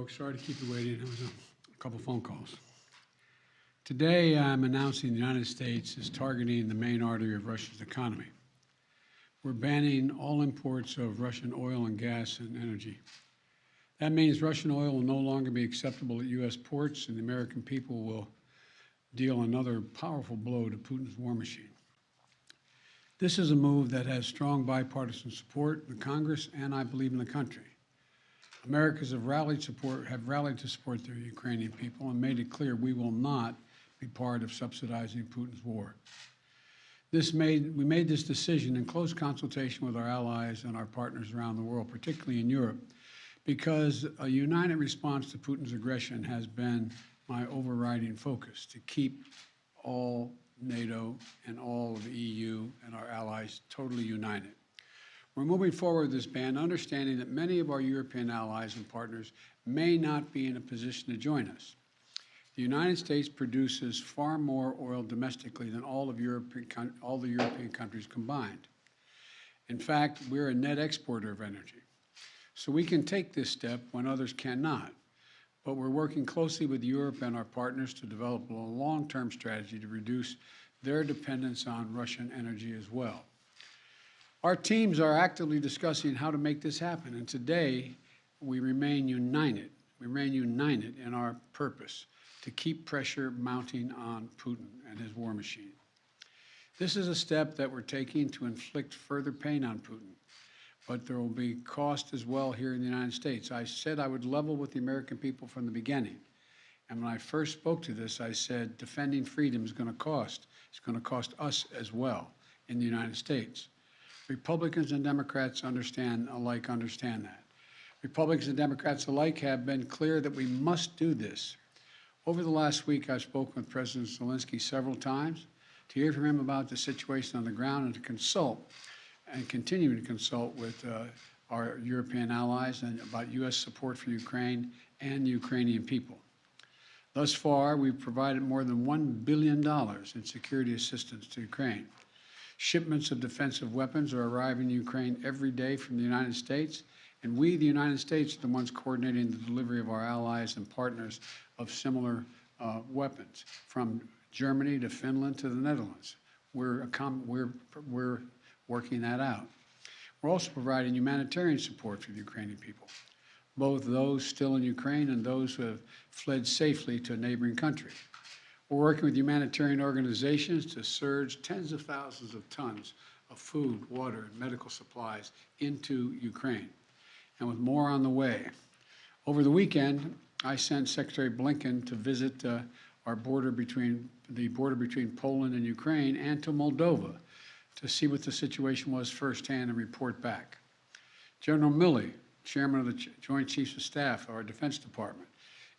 folks. Sorry to keep you waiting. There was a couple phone calls. Today, I'm announcing the United States is targeting the main artery of Russia's economy. We're banning all imports of Russian oil and gas and energy. That means Russian oil will no longer be acceptable at U.S. ports, and the American people will deal another powerful blow to Putin's war machine. This is a move that has strong bipartisan support in the Congress and, I believe, in the country. Americans have rallied to support their Ukrainian people and made it clear we will not be part of subsidizing Putin's war. We made this decision in close consultation with our allies and our partners around the world, particularly in Europe, because a united response to Putin's aggression has been my overriding focus, to keep all NATO and all of the EU and our allies totally united. We're moving forward with this ban, understanding that many of our European allies and partners may not be in a position to join us. The United States produces far more oil domestically than all the European countries combined. In fact, we're a net exporter of energy. So we can take this step when others cannot. But we're working closely with Europe and our partners to develop a long-term strategy to reduce their dependence on Russian energy as well. Our teams are actively discussing how to make this happen, and today we remain united. We remain united in our purpose to keep pressure mounting on Putin and his war machine. This is a step that we're taking to inflict further pain on Putin, but there will be cost as well here in the United States. I said I would level with the American people from the beginning, and when I first spoke to this, I said defending freedom is going to cost. It's going to cost us as well in the United States. Republicans and Democrats understand that. Republicans and Democrats alike have been clear that we must do this. Over the last week, I've spoken with President Zelensky several times to hear from him about the situation on the ground and to consult and continue to consult with our European allies and about U.S. support for Ukraine and the Ukrainian people. Thus far, we've provided more than $1 billion in security assistance to Ukraine. Shipments of defensive weapons are arriving in Ukraine every day from the United States, and we, the United States, are the ones coordinating the delivery of our allies and partners of similar weapons, from Germany to Finland to the Netherlands. We're working that out. We're also providing humanitarian support for the Ukrainian people, both those still in Ukraine and those who have fled safely to a neighboring country. We're working with humanitarian organizations to surge tens of thousands of tons of food, water, and medical supplies into Ukraine, and with more on the way. Over the weekend, I sent Secretary Blinken to visit the border between Poland and Ukraine and to Moldova to see what the situation was firsthand and report back. General Milley, Chairman of the Joint Chiefs of Staff of our Defense Department,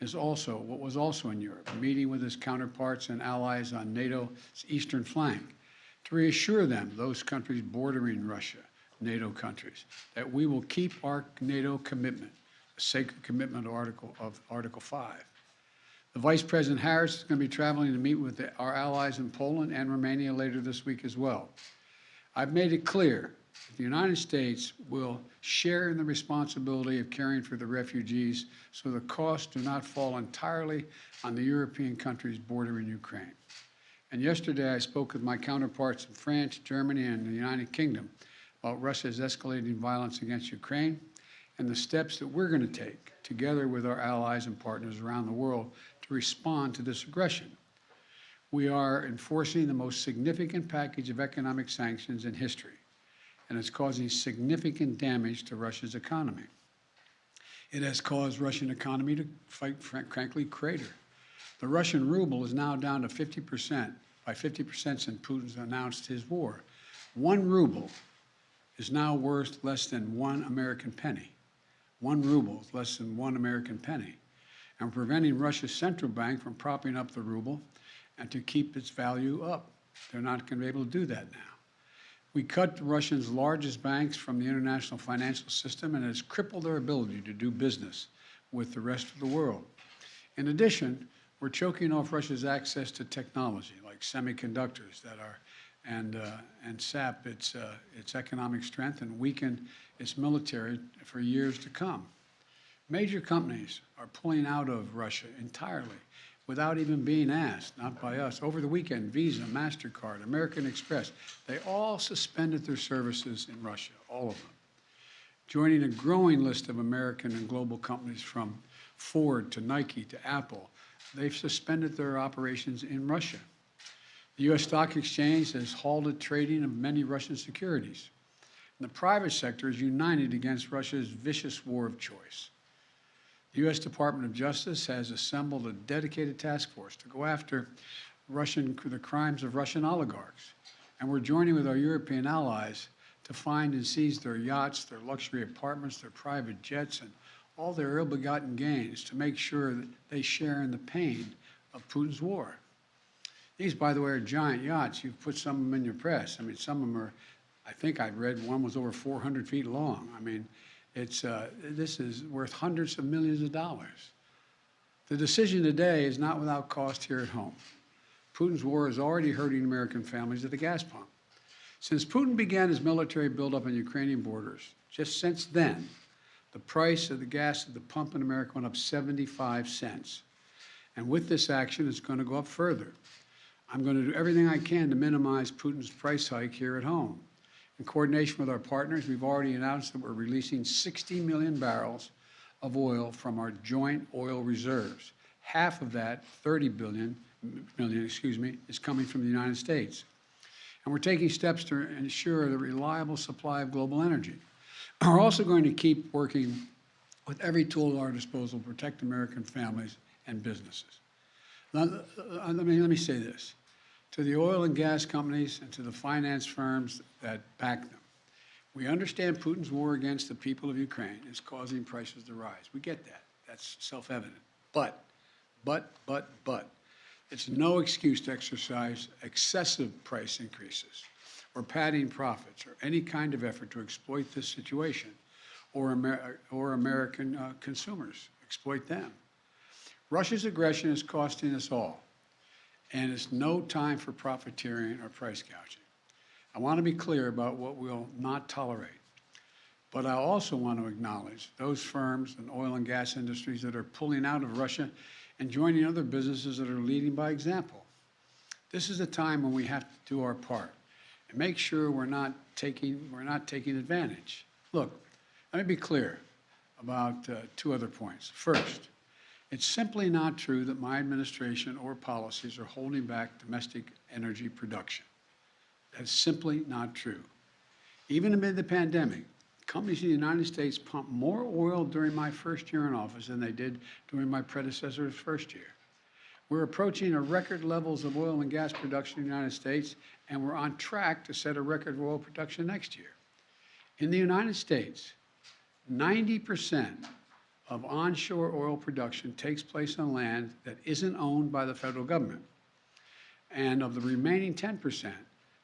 was also in Europe, meeting with his counterparts and allies on NATO's eastern flank to reassure them, those countries bordering Russia, NATO countries, that we will keep our NATO commitment, the sacred commitment of Article 5. The Vice President Harris is going to be traveling to meet with our allies in Poland and Romania later this week as well. I've made it clear that the United States will share in the responsibility of caring for the refugees so the costs do not fall entirely on the European countries bordering Ukraine. And yesterday I spoke with my counterparts in France, Germany, and the United Kingdom about Russia's escalating violence against Ukraine and the steps that we're going to take together with our allies and partners around the world to respond to this aggression. We are enforcing the most significant package of economic sanctions in history, and it's causing significant damage to Russia's economy. It has caused Russian economy to, frankly, crater. The Russian ruble is now down to 50%, by 50% since Putin's announced his war. 1 ruble is now worth less than 1 American penny. 1 ruble is less than 1 American penny. And preventing Russia's central bank from propping up the ruble and to keep its value up. They're not going to be able to do that now. We cut Russia's largest banks from the international financial system, and it has crippled their ability to do business with the rest of the world. In addition, we're choking off Russia's access to technology like semiconductors and sap its economic strength and weaken its military for years to come. Major companies are pulling out of Russia entirely without even being asked, not by us. Over the weekend, Visa, MasterCard, American Express, they all suspended their services in Russia, all of them, joining a growing list of American and global companies from Ford to Nike to Apple. They've suspended their operations in Russia. The U.S. Stock Exchange has halted trading of many Russian securities. And the private sector is united against Russia's vicious war of choice. The U.S. Department of Justice has assembled a dedicated task force to go after the crimes of Russian oligarchs. And we're joining with our European allies to find and seize their yachts, their luxury apartments, their private jets, and all their ill-begotten gains to make sure that they share in the pain of Putin's war. These, by the way, are giant yachts. You've put some of them in your press. I mean, some of them are, I think I read one was over 400 feet long. I mean, this is worth hundreds of millions of dollars. The decision today is not without cost here at home. Putin's war is already hurting American families at the gas pump. Since Putin began his military buildup on Ukrainian borders, just since then, the price of the gas at the pump in America went up 75 cents. And with this action, it's going to go up further. I'm going to do everything I can to minimize Putin's price hike here at home. In coordination with our partners, we've already announced that we're releasing 60 million barrels of oil from our joint oil reserves. Half of that, 30 million, is coming from the United States. And we're taking steps to ensure the reliable supply of global energy. We're also going to keep working with every tool at our disposal to protect American families and businesses. Now, let me say this. To the oil and gas companies and to the finance firms that back them, we understand Putin's war against the people of Ukraine is causing prices to rise. We get that. That's self-evident. But, it's no excuse to exercise excessive price increases or padding profits or any kind of effort to exploit this situation or American consumers, exploit them. Russia's aggression is costing us all, and it's no time for profiteering or price gouging. I want to be clear about what we'll not tolerate, but I also want to acknowledge those firms and oil and gas industries that are pulling out of Russia and joining other businesses that are leading by example. This is a time when we have to do our part and make sure we're not taking advantage. Look, let me be clear about two other points. First, it's simply not true that my administration or policies are holding back domestic energy production. That's simply not true. Even amid the pandemic, companies in the United States pumped more oil during my first year in office than they did during my predecessor's first year. We're approaching a record levels of oil and gas production in the United States, and we're on track to set a record of oil production next year. In the United States, 90% of onshore oil production takes place on land that isn't owned by the federal government. And of the remaining 10%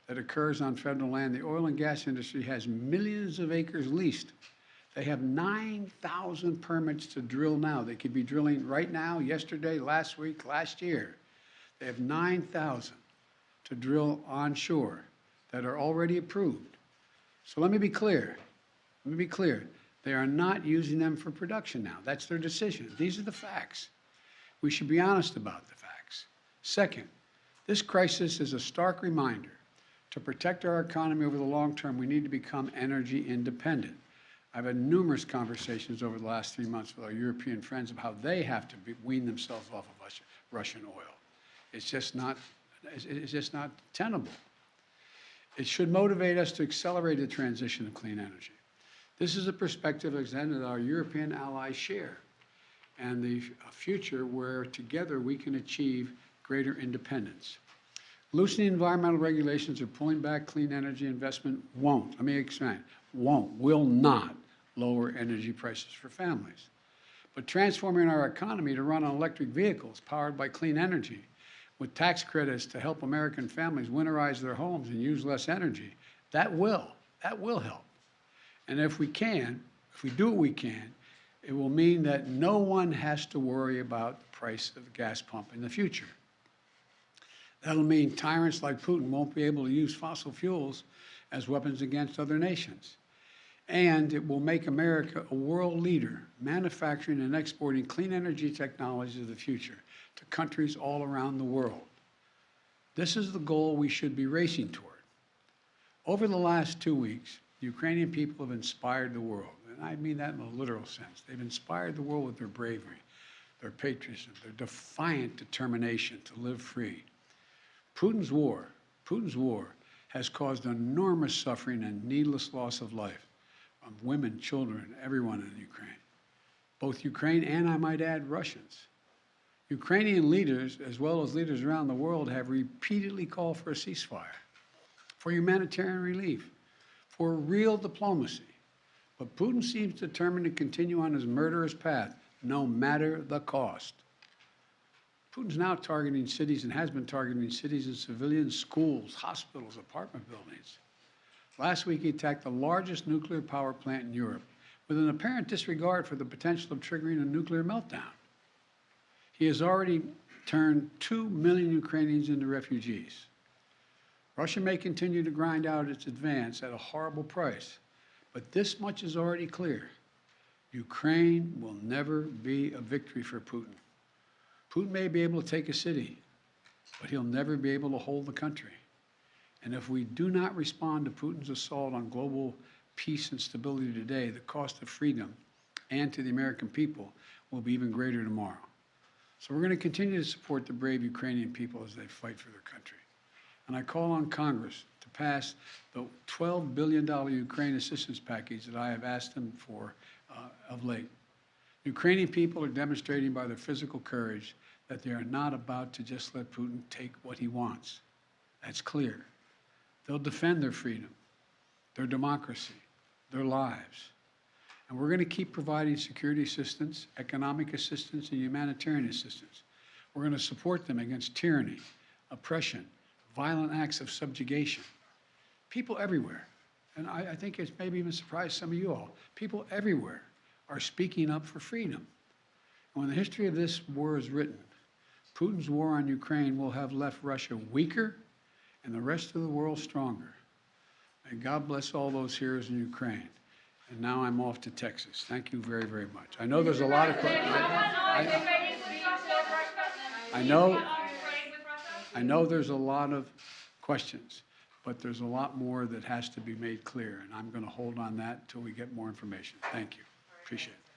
that occurs on federal land, the oil and gas industry has millions of acres leased. They have 9,000 permits to drill now. They could be drilling right now, yesterday, last week, last year. They have 9,000 to drill onshore that are already approved. So let me be clear. Let me be clear. They are not using them for production now. That's their decision. These are the facts. We should be honest about the facts. Second, this crisis is a stark reminder to protect our economy over the long term, we need to become energy independent. I've had numerous conversations over the last 3 months with our European friends of how they have to wean themselves off of Russian oil. It's just not tenable. It should motivate us to accelerate the transition to clean energy. This is a perspective that our European allies share, and the future where together we can achieve greater independence. Loosening environmental regulations or pulling back clean energy investment won't, let me expand, will not lower energy prices for families. But transforming our economy to run on electric vehicles powered by clean energy with tax credits to help American families winterize their homes and use less energy, that will help. And if we do what we can, it will mean that no one has to worry about the price of the gas pump in the future. That'll mean tyrants like Putin won't be able to use fossil fuels as weapons against other nations. And it will make America a world leader, manufacturing and exporting clean energy technologies of the future to countries all around the world. This is the goal we should be racing toward. Over the last 2 weeks, the Ukrainian people have inspired the world, and I mean that in a literal sense. They've inspired the world with their bravery, their patriotism, their defiant determination to live free. Putin's war has caused enormous suffering and needless loss of life from women, children, everyone in Ukraine. Both Ukraine and, I might add, Russians. Ukrainian leaders, as well as leaders around the world, have repeatedly called for a ceasefire, for humanitarian relief, for real diplomacy. But Putin seems determined to continue on his murderous path, no matter the cost. Putin's now targeting cities and has been targeting cities and civilians, schools, hospitals, apartment buildings. Last week, he attacked the largest nuclear power plant in Europe with an apparent disregard for the potential of triggering a nuclear meltdown. He has already turned 2 million Ukrainians into refugees. Russia may continue to grind out its advance at a horrible price, but this much is already clear. Ukraine will never be a victory for Putin. Putin may be able to take a city, but he'll never be able to hold the country. And if we do not respond to Putin's assault on global peace and stability today, the cost of freedom and to the American people will be even greater tomorrow. So we're going to continue to support the brave Ukrainian people as they fight for their country. And I call on Congress to pass the $12 billion Ukraine assistance package that I have asked them for of late. Ukrainian people are demonstrating by their physical courage that they are not about to just let Putin take what he wants. That's clear. They'll defend their freedom, their democracy, their lives. And we're going to keep providing security assistance, economic assistance, and humanitarian assistance. We're going to support them against tyranny, oppression, violent acts of subjugation. People everywhere, and I think it's maybe even surprised some of you all, people everywhere are speaking up for freedom. And when the history of this war is written, Putin's war on Ukraine will have left Russia weaker and the rest of the world stronger. May God bless all those heroes in Ukraine. And now I'm off to Texas. Thank you very, very much. I know there's a lot of questions. I know there's a lot of questions, but there's a lot more that has to be made clear, and I'm going to hold on that until we get more information. Thank you. Appreciate it.